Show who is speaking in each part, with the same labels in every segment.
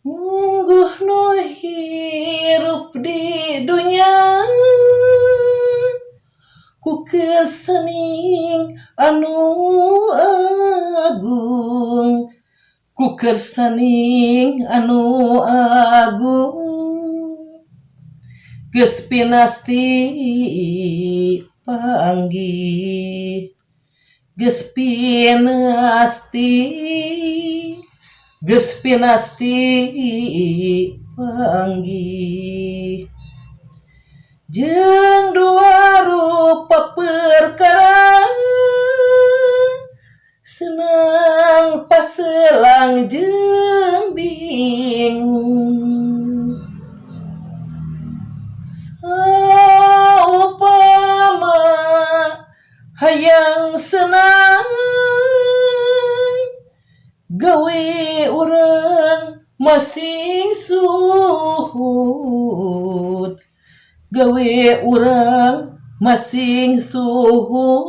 Speaker 1: Mungguh nu hirup di dunya ku kesening anu agung, ku kesening anu agung, geus pinasti panggih, geus pinasti, geus pinasti panggih. Jeung dua rupa perkara senang paselang jeung bingung. Saupama hayang senang gawe urang masing suhud, gawe urang masing suhud,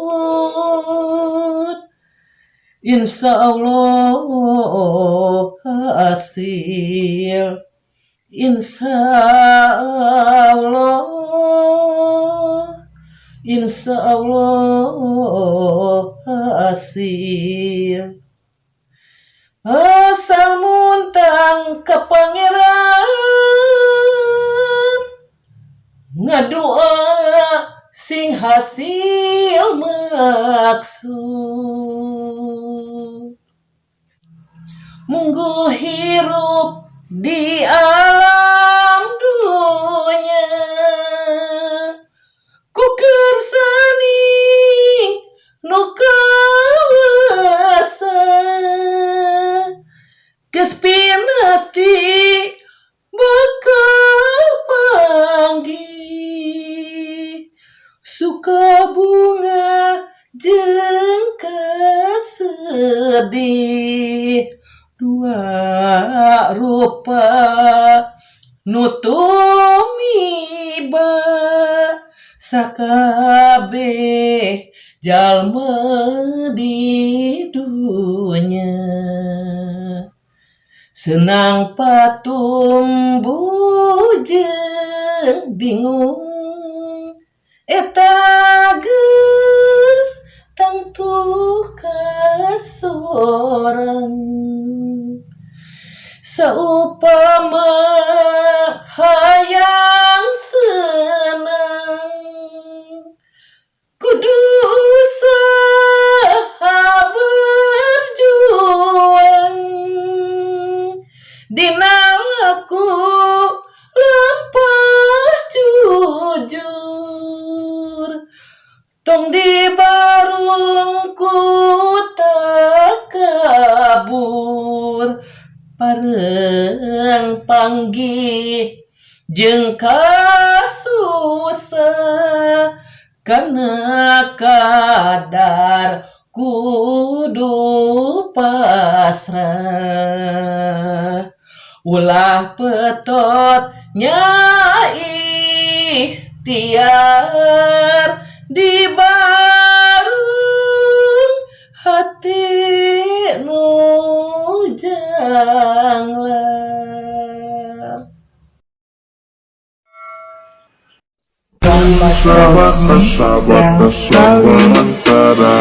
Speaker 1: insya Allah hasil, insya Allah, insya Allah hasil. Asal muntang ke pangeran, ngadoa sing hasil maksud. Munggu hirup di alam dunya, ku kersaning nu kawasa, geus pinasti bakal panggih, suka bunga jeung kasedih, dua rupa nu tumiba sakabeh jalma di dunya. Senang patumbuh jeung bingung, eta geus tangtu kasorang. Saupama hayang senang kudu usaha berjuang, dina laku lampah jujur, tong dibarung ku takabur, pareng panggih jeung kasusah, kana kadar kudu pasrah. Ulah petot nyai ikhtiar dibarung hati nu janglar.
Speaker 2: Sahabat antara